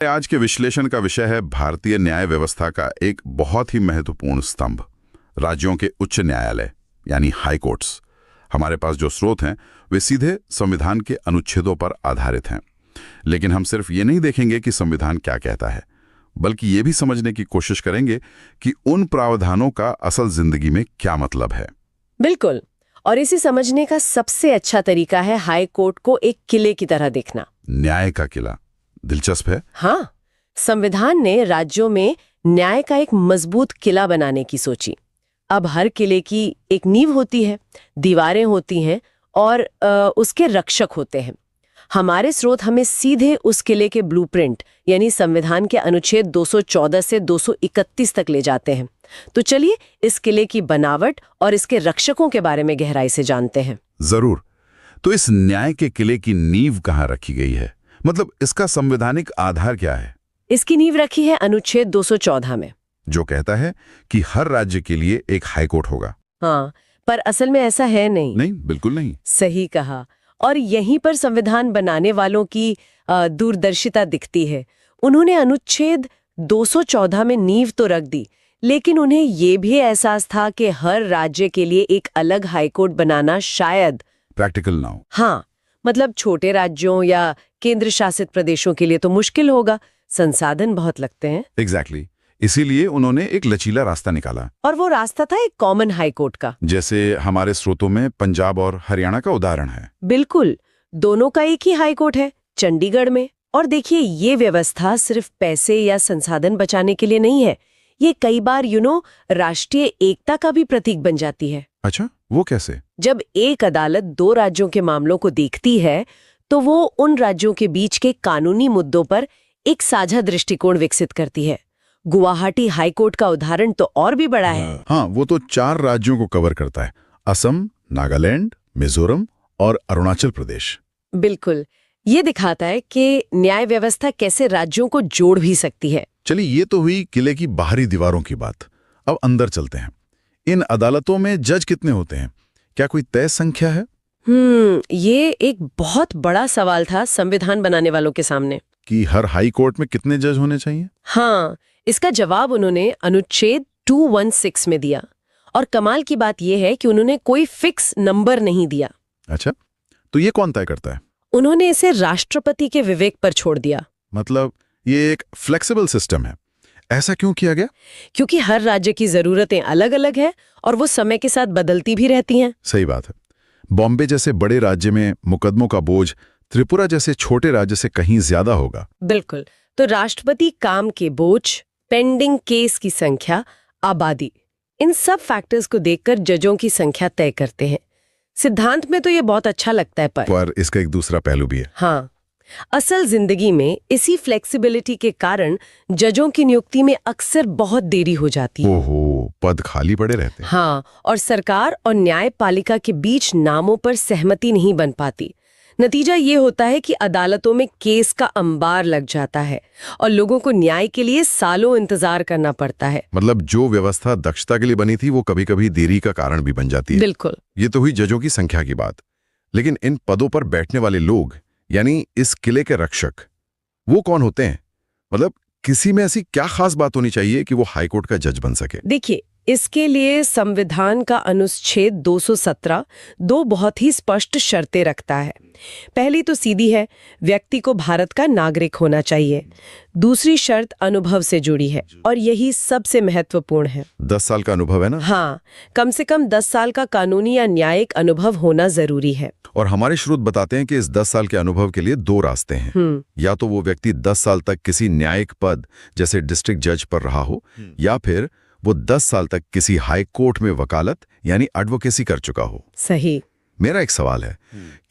आज के विश्लेषण का विषय है भारतीय न्याय व्यवस्था का एक बहुत ही महत्वपूर्ण स्तंभ, राज्यों के उच्च न्यायालय यानी हाई कोर्ट्स। हमारे पास जो स्रोत हैं वे सीधे संविधान के अनुच्छेदों पर आधारित हैं, लेकिन हम सिर्फ ये नहीं देखेंगे कि संविधान क्या कहता है, बल्कि ये भी समझने की कोशिश करेंगे कि उन प्रावधानों का असल जिंदगी में क्या मतलब है। बिल्कुल, और इसे समझने का सबसे अच्छा तरीका है हाई कोर्ट को एक किले की तरह देखना। न्याय का किला दिलचस्प है। हाँ, संविधान ने राज्यों में न्याय का एक मजबूत किला बनाने की सोची। अब हर किले की एक नींव होती है, दीवारें होती हैं और उसके रक्षक होते हैं। हमारे स्रोत हमें सीधे उस किले के ब्लूप्रिंट यानी संविधान के अनुच्छेद 214 से 231 तक ले जाते हैं। तो चलिए इस किले की बनावट और इसके रक्षकों के बारे में गहराई से जानते हैं। जरूर। तो इस न्याय के किले की नींव कहाँ रखी गई है, मतलब इसका संवैधानिक आधार क्या है? इसकी नींव रखी है अनुच्छेद 214 में, जो कहता है कि हर राज्य के लिए एक हाईकोर्ट होगा। हाँ, पर असल में ऐसा है नहीं। नहीं, बिल्कुल नहीं। सही कहा। और यहीं पर संविधान बनाने वालों की दूरदर्शिता दिखती है। उन्होंने अनुच्छेद 214 में नींव तो रख दी, लेकिन उन्हें ये भी एहसास था कि हर राज्य के लिए एक अलग हाईकोर्ट बनाना शायद प्रैक्टिकल ना हो। हाँ, मतलब छोटे राज्यों या केंद्र शासित प्रदेशों के लिए तो मुश्किल होगा, संसाधन बहुत लगते हैं। एग्जैक्टली। इसीलिए उन्होंने एक लचीला रास्ता निकाला, और वो रास्ता था एक कॉमन हाईकोर्ट का। जैसे हमारे स्रोतों में पंजाब और हरियाणा का उदाहरण है। बिल्कुल, दोनों का एक ही हाईकोर्ट है, चंडीगढ़ में। और देखिए, ये व्यवस्था सिर्फ पैसे या संसाधन बचाने के लिए नहीं है, ये कई बार राष्ट्रीय एकता का भी प्रतीक बन जाती है। अच्छा, वो कैसे? जब एक अदालत दो राज्यों के मामलों को देखती है तो वो उन राज्यों के बीच के कानूनी मुद्दों पर एक साझा दृष्टिकोण विकसित करती है। गुवाहाटी हाईकोर्ट का उदाहरण तो और भी बड़ा है। हाँ, वो तो 4 राज्यों को कवर करता है, असम, नागालैंड, मिजोरम और अरुणाचल प्रदेश। बिल्कुल, ये दिखाता है कि न्याय व्यवस्था कैसे राज्यों को जोड़ भी सकती है। चलिए, ये तो हुई किले की बाहरी दीवारों की बात। अब अंदर चलते हैं। इन अदालतों में जज कितने होते हैं? क्या कोई तय संख्या है? ये एक बहुत बड़ा सवाल था संविधान बनाने वालों के सामने कि हर हाई कोर्ट में कितने जज होने चाहिए। हाँ, इसका जवाब उन्होंने अनुच्छेद 216 में दिया। और कमाल की बात यह है कि उन्होंने कोई फिक्स नंबर नहीं दिया। अच्छा, तो ये कौन तय करता है? उन्होंने इसे राष्ट्रपति के विवेक पर छोड़ दिया। मतलब ये एक फ्लेक्सिबल सिस्टम है। ऐसा क्यों किया गया? क्योंकि हर राज्य की जरूरतें अलग अलग हैं और वो समय के साथ बदलती भी रहती हैं। सही बात है। बॉम्बे जैसे बड़े राज्य में मुकदमों का बोझ त्रिपुरा जैसे छोटे राज्य से कहीं ज्यादा होगा। बिल्कुल। तो राष्ट्रपति काम के बोझ, पेंडिंग केस की संख्या, आबादी, इन सब फैक्टर्स को देखकर जजों की संख्या तय करते हैं। सिद्धांत में तो ये बहुत अच्छा लगता है, पर इसका एक दूसरा पहलू भी है। हाँ, असल जिंदगी में इसी फ्लेक्सिबिलिटी के कारण जजों की नियुक्ति में अक्सर बहुत देरी हो जाती है। ओहो, पद खाली पड़े रहते हैं। हाँ, और सरकार और न्यायपालिका के बीच नामों पर सहमति नहीं बन पाती। नतीजा ये होता है कि अदालतों में केस का अंबार लग जाता है और लोगों को न्याय के लिए सालों इंतजार करना पड़ता है। मतलब जो व्यवस्था दक्षता के लिए बनी थी वो कभी कभी देरी का कारण भी बन जाती है। बिल्कुल। ये तो हुई जजों की संख्या की बात, लेकिन इन पदों पर बैठने वाले लोग यानी इस किले के रक्षक, वो कौन होते हैं? मतलब किसी में ऐसी क्या खास बात होनी चाहिए कि वो हाईकोर्ट का जज बन सके? देखिए, इसके लिए संविधान का अनुच्छेद 217 दो बहुत ही स्पष्ट शर्तें रखता है। पहली तो सीधी है, व्यक्ति को भारत का नागरिक होना चाहिए। दूसरी शर्त अनुभव से जुड़ी है और यही सबसे महत्वपूर्ण है। 10 साल का अनुभव है ना? हाँ, कम से कम 10 साल का कानूनी या न्यायिक अनुभव होना जरूरी है। और हमारे स्रोत बताते हैं कि इस 10 साल के अनुभव के लिए 2 रास्ते हैं। या तो वो व्यक्ति 10 साल तक किसी न्यायिक पद जैसे डिस्ट्रिक्ट जज पर रहा हो, या फिर वो 10 साल तक किसी हाई कोर्ट में वकालत यानी एडवोकेसी कर चुका हो। सही। मेरा एक सवाल है,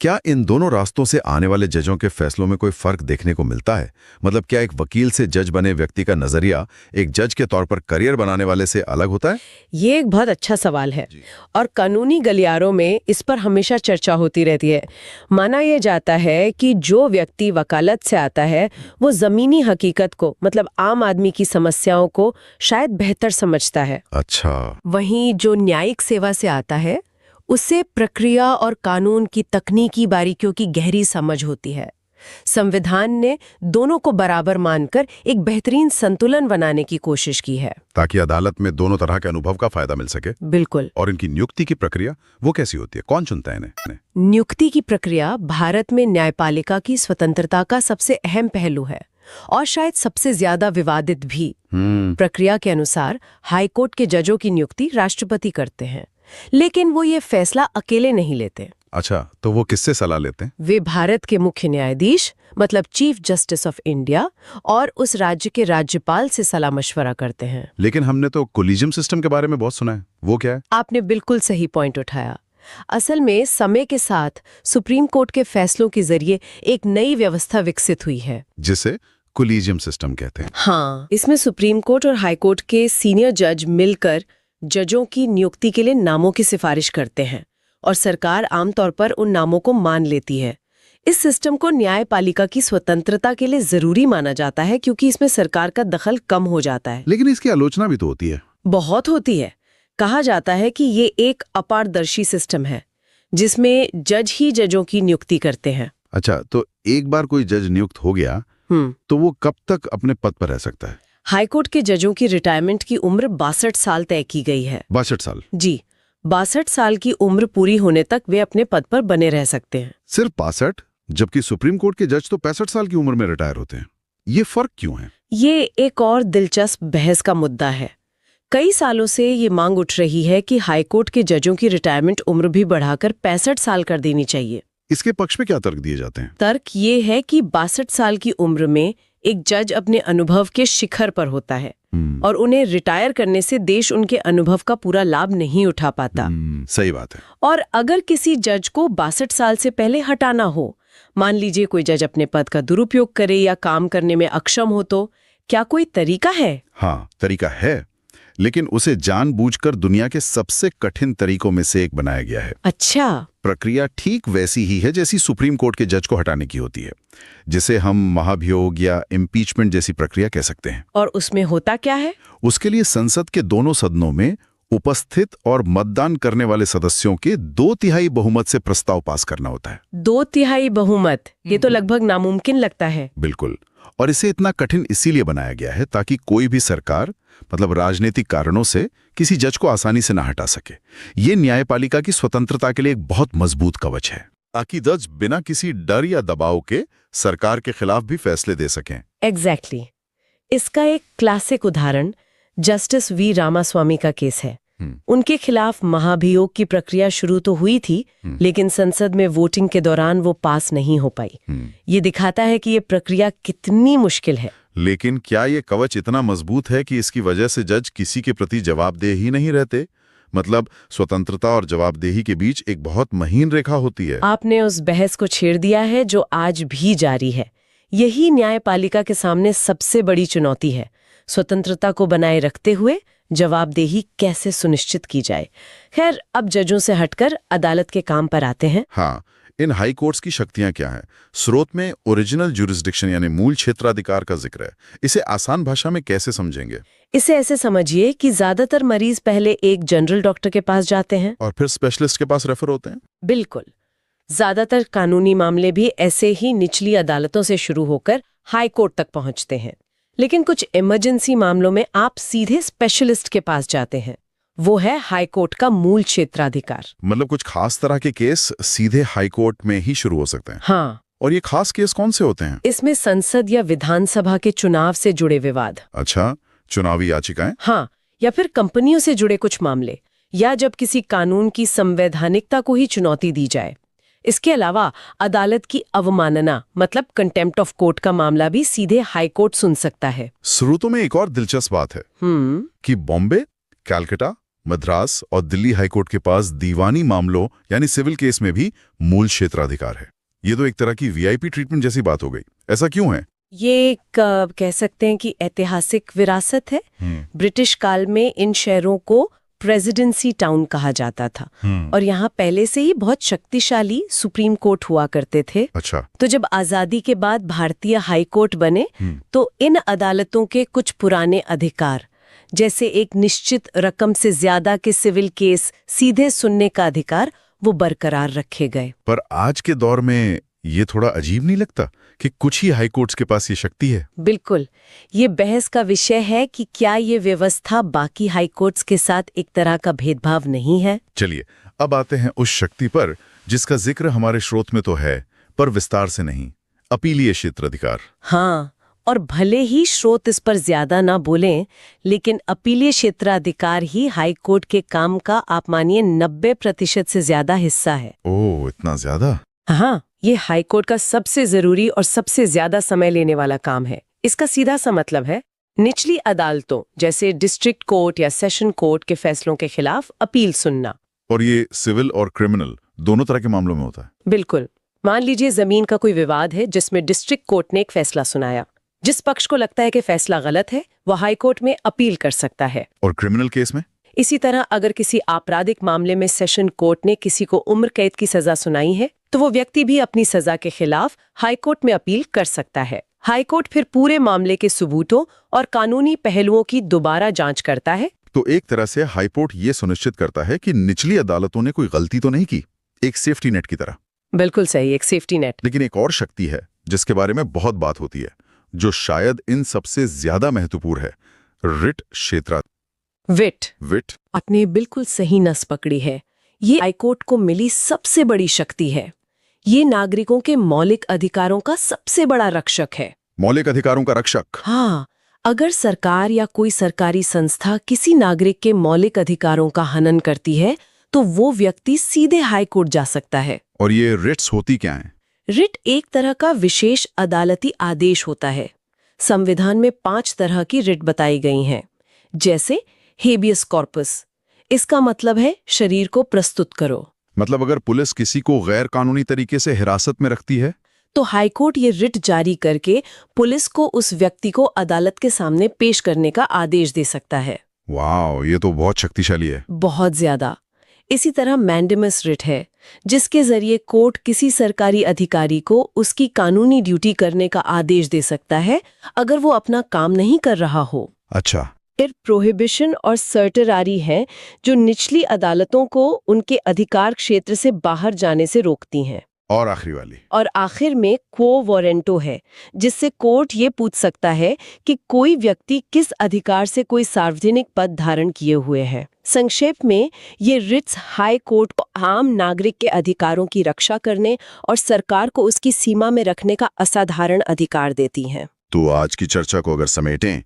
क्या इन दोनों रास्तों से आने वाले जजों के फैसलों में कोई फर्क देखने को मिलता है? मतलब क्या एक वकील से जज बने व्यक्ति का नजरिया एक जज के तौर पर करियर बनाने वाले से अलग होता है? ये एक बहुत अच्छा सवाल है और कानूनी गलियारों में इस पर हमेशा चर्चा होती रहती है। माना यह जाता है कि जो व्यक्ति वकालत से आता है वो जमीनी हकीकत को, मतलब आम आदमी की समस्याओं को शायद बेहतर समझता है। अच्छा। वहीं जो न्यायिक सेवा से आता है उससे प्रक्रिया और कानून की तकनीकी बारीकियों की गहरी समझ होती है। संविधान ने दोनों को बराबर मानकर एक बेहतरीन संतुलन बनाने की कोशिश की है। ताकि अदालत में दोनों तरह के अनुभव का फायदा मिल सके। बिल्कुल। और इनकी नियुक्ति की प्रक्रिया वो कैसी होती है, कौन चुनता है इन्हें? नियुक्ति की प्रक्रिया भारत में न्यायपालिका की स्वतंत्रता का सबसे अहम पहलू है और शायद सबसे ज्यादा विवादित भी। प्रक्रिया के अनुसार हाईकोर्ट के जजों की नियुक्ति राष्ट्रपति करते हैं, लेकिन वो ये फैसला अकेले नहीं लेते। अच्छा, तो वो किससे सलाह लेते हैं? वे भारत के मुख्य न्यायाधीश मतलब चीफ जस्टिस ऑफ इंडिया और उस राज्य के राज्यपाल से सलाह मशवरा करते हैं। लेकिन हमने तो कोलिजियम सिस्टम के बारे में बहुत सुना है, वो क्या है? आपने बिल्कुल सही पॉइंट उठाया। असल में समय के साथ सुप्रीम कोर्ट के फैसलों के जरिए एक नई व्यवस्था विकसित हुई है जिसे कोलिजियम सिस्टम कहते हैं। हाँ, इसमें सुप्रीम कोर्ट और हाई कोर्ट के सीनियर जज मिलकर जजों की नियुक्ति के लिए नामों की सिफारिश करते हैं और सरकार आमतौर पर उन नामों को मान लेती है। इस सिस्टम को न्यायपालिका की स्वतंत्रता के लिए जरूरी माना जाता है क्योंकि इसमें सरकार का दखल कम हो जाता है। लेकिन इसकी आलोचना भी तो होती है। बहुत होती है। कहा जाता है कि ये एक अपारदर्शी सिस्टम है जिसमें जज ही जजों की नियुक्ति करते हैं। अच्छा, तो एक बार कोई जज नियुक्त हो गया तो वो कब तक अपने पद पर रह सकता है? हाईकोर्ट के जजों की रिटायरमेंट की उम्र 62 साल तय की गई है। 62 साल? जी, 62 साल की उम्र पूरी होने तक वे अपने पद पर बने रह सकते हैं। सिर्फ 62? जबकि सुप्रीम कोर्ट के जज तो 65 साल की उम्र में रिटायर होते हैं। ये फर्क क्यों है? ये एक और दिलचस्प बहस का मुद्दा है। कई सालों से ये मांग उठ रही है कि हाईकोर्ट के जजों की रिटायरमेंट उम्र भी बढ़ाकर 65 साल कर देनी चाहिए। इसके पक्ष में क्या तर्क दिए जाते हैं? तर्क ये है कि 62 साल की उम्र में एक जज अपने अनुभव के शिखर पर होता है और उन्हें रिटायर करने से देश उनके अनुभव का पूरा लाभ नहीं उठा पाता। सही बात है। और अगर किसी जज को 62 साल से पहले हटाना हो, मान लीजिए कोई जज अपने पद का दुरुपयोग करे या काम करने में अक्षम हो, तो क्या कोई तरीका है? हाँ, तरीका है, लेकिन उसे जानबूझकर दुनिया के सबसे कठिन तरीकों में से एक बनाया गया है। अच्छा। प्रक्रिया ठीक वैसी ही है जैसी सुप्रीम कोर्ट के जज को हटाने की होती है, जिसे हम महाभियोग या इम्पीचमेंट जैसी प्रक्रिया कह सकते हैं। और उसमें होता क्या है? उसके लिए संसद के दोनों सदनों में उपस्थित और मतदान करने वाले सदस्यों के 2/3 बहुमत से प्रस्ताव पास करना होता है। 2/3 बहुमत, ये तो लगभग नामुमकिन लगता है। बिल्कुल, और इसे इतना कठिन इसीलिए बनाया गया है ताकि कोई भी सरकार मतलब राजनीतिक कारणों से किसी जज को आसानी से ना हटा सके। ये न्यायपालिका की स्वतंत्रता के लिए एक बहुत मजबूत कवच है ताकि जज बिना किसी डर या दबाव के सरकार के खिलाफ भी फैसले दे सकें। एग्जैक्टली। इसका एक क्लासिक उदाहरण जस्टिस वी रामास्वामी का केस है। उनके खिलाफ महाभियोग की प्रक्रिया शुरू तो हुई थी, लेकिन संसद में वोटिंग के दौरान वो पास नहीं हो पाई। ये दिखाता है कि ये प्रक्रिया कितनी मुश्किल है। लेकिन क्या ये कवच इतना मजबूत है कि इसकी वजह से जज किसी के प्रति जवाबदेह ही नहीं रहते? मतलब स्वतंत्रता और जवाबदेही के बीच एक बहुत महीन रेखा होती है। आपने उस बहस को छेड़ दिया है जो आज भी जारी है। यही न्यायपालिका के सामने सबसे बड़ी चुनौती है, स्वतंत्रता को बनाए रखते हुए जवाबदेही कैसे सुनिश्चित की जाए। खैर, अब जजों से हटकर अदालत के काम पर आते हैं। हाँ, इन हाई कोर्ट्स की शक्तियां क्या हैं? स्रोत में ओरिजिनल ज्यूरिसडिक्शन यानी मूल क्षेत्राधिकार का जिक्र है। इसे आसान भाषा में कैसे समझेंगे? इसे ऐसे समझिए कि ज्यादातर मरीज पहले एक जनरल डॉक्टर के पास जाते हैं और फिर स्पेशलिस्ट के पास रेफर होते हैं। बिल्कुल। ज्यादातर कानूनी मामले भी ऐसे ही निचली अदालतों से शुरू होकर हाई कोर्ट तक पहुंचते हैं। लेकिन कुछ इमरजेंसी मामलों में आप सीधे स्पेशलिस्ट के पास जाते हैं। वो है हाई कोर्ट का मूल क्षेत्राधिकार। मतलब कुछ खास तरह के केस सीधे हाई कोर्ट में ही शुरू हो सकते हैं। हाँ। और ये खास केस कौन से होते हैं? इसमें संसद या विधानसभा के चुनाव से जुड़े विवाद। अच्छा, चुनावी याचिकाएं? हाँ, या फिर कंपनियों से जुड़े कुछ मामले, या जब किसी कानून की संवैधानिकता को ही चुनौती दी जाए। इसके अलावा अदालत की अवमानना मतलब कंटेम्प्ट ऑफ कोर्ट का मामला भी सीधे हाई कोर्ट सुन सकता है। स्रोतों में एक और दिलचस्प बात है कि बॉम्बे, कलकत्ता, मद्रास और दिल्ली हाईकोर्ट के पास दीवानी मामलों यानी सिविल केस में भी मूल क्षेत्राधिकार है। ये तो एक तरह की वीआईपी ट्रीटमेंट जैसी बात हो गई। ऐसा क्यों है? ये कह सकते हैं कि ऐतिहासिक विरासत है। ब्रिटिश काल में इन शहरों को प्रेसिडेंसी टाउन कहा जाता था और यहाँ पहले से ही बहुत शक्तिशाली सुप्रीम कोर्ट हुआ करते थे। अच्छा। तो जब आजादी के बाद भारतीय हाई कोर्ट बने तो इन अदालतों के कुछ पुराने अधिकार, जैसे एक निश्चित रकम से ज्यादा के सिविल केस सीधे सुनने का अधिकार, वो बरकरार रखे गए। पर आज के दौर में ये थोड़ा अजीब नहीं लगता कि कुछ ही हाईकोर्ट्स के पास ये शक्ति है। बिल्कुल। ये बहस का विषय है कि क्या ये व्यवस्था बाकी हाईकोर्ट्स के साथ एक तरह का भेदभाव नहीं है। चलिए अब आते हैं उस शक्ति पर जिसका जिक्र हमारे स्रोत में तो है, पर विस्तार से नहीं, अपीलीय क्षेत्राधिकार। हाँ, और भले ही स्रोत इस पर ज्यादा ना बोलें, लेकिन अपीलीय क्षेत्राधिकार ही हाईकोर्ट के काम का आप मानिए 90% से ज्यादा हिस्सा है। ओह, इतना ज्यादा? हाँ, ये हाईकोर्ट का सबसे जरूरी और सबसे ज्यादा समय लेने वाला काम है। इसका सीधा सा मतलब है निचली अदालतों जैसे डिस्ट्रिक्ट कोर्ट या सेशन कोर्ट के फैसलों के खिलाफ अपील सुनना। और ये सिविल और क्रिमिनल दोनों तरह के मामलों में होता है? बिल्कुल। मान लीजिए जमीन का कोई विवाद है जिसमें डिस्ट्रिक्ट कोर्ट ने एक फैसला सुनाया। जिस पक्ष को लगता है कि फैसला गलत है वह हाईकोर्ट में अपील कर सकता है। और क्रिमिनल केस में? इसी तरह अगर किसी आपराधिक मामले में सेशन कोर्ट ने किसी को उम्र कैद की सजा सुनाई है तो वो व्यक्ति भी अपनी सजा के खिलाफ हाईकोर्ट में अपील कर सकता है। हाईकोर्ट फिर पूरे मामले के सबूतों और कानूनी पहलुओं की दोबारा जांच करता है। तो एक तरह से हाईकोर्ट ये सुनिश्चित करता है कि निचली अदालतों ने कोई गलती तो नहीं की, एक सेफ्टी नेट की तरह। बिल्कुल सही, एक सेफ्टी नेट। लेकिन एक और शक्ति है जिसके बारे में बहुत बात होती है, जो शायद इन सबसे ज्यादा महत्वपूर्ण है, रिट क्षेत्राधिकार। विट आपने बिल्कुल सही नस पकड़ी है। ये हाईकोर्ट को मिली सबसे बड़ी शक्ति है। ये नागरिकों के मौलिक अधिकारों का सबसे बड़ा रक्षक है। मौलिक अधिकारों का रक्षक? हाँ, अगर सरकार या कोई सरकारी संस्था किसी नागरिक के मौलिक अधिकारों का हनन करती है तो वो व्यक्ति सीधे हाईकोर्ट जा सकता है। और ये रिट्स होती क्या हैं? रिट एक तरह का विशेष अदालती आदेश होता है। संविधान में 5 तरह की रिट बताई गई हैं, जैसे हेबियस कॉर्पस। इसका मतलब है शरीर को प्रस्तुत करो। मतलब अगर पुलिस किसी को गैर कानूनी तरीके से हिरासत में रखती है तो हाईकोर्ट ये रिट जारी करके पुलिस को उस व्यक्ति को अदालत के सामने पेश करने का आदेश दे सकता है। वाह, ये तो बहुत शक्तिशाली है। बहुत ज्यादा। इसी तरह मैंडेमस रिट है, जिसके जरिए कोर्ट किसी सरकारी अधिकारी को उसकी कानूनी ड्यूटी करने का आदेश दे सकता है अगर वो अपना काम नहीं कर रहा हो। अच्छा। फिर प्रोहिबिशन और सर्टरारी हैं, जो निचली अदालतों को उनके अधिकार क्षेत्र से बाहर जाने से रोकती हैं। और आखिरी वाली? और आखिर में क्वो वारंटो है, जिससे कोर्ट ये पूछ सकता है कि कोई व्यक्ति किस अधिकार से कोई सार्वजनिक पद धारण किए हुए है। संक्षेप में ये रिट्स हाई कोर्ट को आम नागरिक के अधिकारों की रक्षा करने और सरकार को उसकी सीमा में रखने का असाधारण अधिकार देती हैं। तो आज की चर्चा को अगर समेटें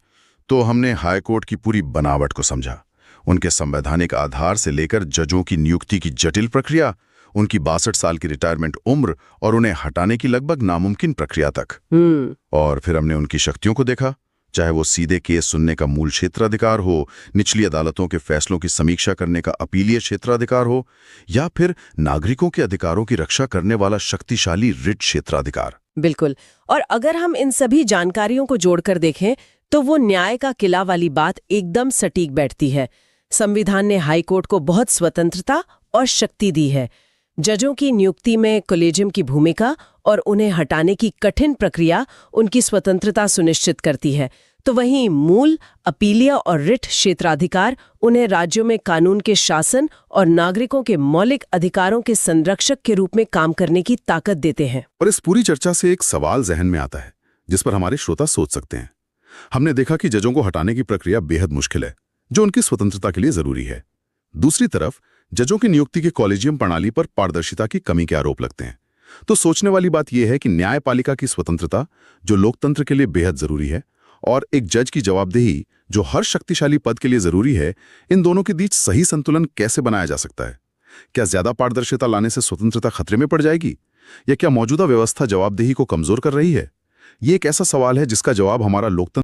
तो हमने हाई कोर्ट की पूरी बनावट को समझा, उनके संवैधानिक आधार से लेकर जजों की नियुक्ति की जटिल प्रक्रिया, उनकी 62 साल की रिटायरमेंट उम्र और उन्हें हटाने की लगभग नामुमकिन प्रक्रिया तक। और फिर हमने उनकी शक्तियों को देखा, चाहे वो सीधे केस सुनने का मूल क्षेत्राधिकार हो, निचली अदालतों के फैसलों की समीक्षा करने का अपीलीय क्षेत्राधिकार हो, या फिर नागरिकों के अधिकारों की रक्षा करने वाला शक्तिशाली रिट क्षेत्राधिकार। बिल्कुल। और अगर हम इन सभी जानकारियों को जोड़कर देखें तो वो न्याय का किला वाली बात एकदम सटीक बैठती है। संविधान ने हाईकोर्ट को बहुत स्वतंत्रता और शक्ति दी है। जजों की नियुक्ति में कॉलेजियम की भूमिका और उन्हें हटाने की कठिन प्रक्रिया उनकी स्वतंत्रता सुनिश्चित करती है, तो वहीं मूल अपीलीय और रिट क्षेत्राधिकार उन्हें राज्यों में कानून के शासन और नागरिकों के मौलिक अधिकारों के संरक्षक के रूप में काम करने की ताकत देते हैं। और इस पूरी चर्चा से एक सवाल जहन में आता है जिस पर हमारे श्रोता सोच सकते हैं। हमने देखा कि जजों को हटाने की प्रक्रिया बेहद मुश्किल है, जो उनकी स्वतंत्रता के लिए जरूरी है। दूसरी तरफ जजों की नियुक्ति के कॉलेजियम प्रणाली पर पारदर्शिता की कमी के आरोप लगते हैं। तो सोचने वाली बात यह है कि न्यायपालिका की स्वतंत्रता, जो लोकतंत्र के लिए बेहद जरूरी है, और एक जज की जवाबदेही, जो हर शक्तिशाली पद के लिए जरूरी है, इन दोनों के बीच सही संतुलन कैसे बनाया जा सकता है? क्या ज्यादा पारदर्शिता लाने से स्वतंत्रता खतरे में पड़ जाएगी, या क्या मौजूदा व्यवस्था जवाबदेही को कमजोर कर रही है? ये एक ऐसा सवाल है जिसका जवाब हमारा लोकतंत्र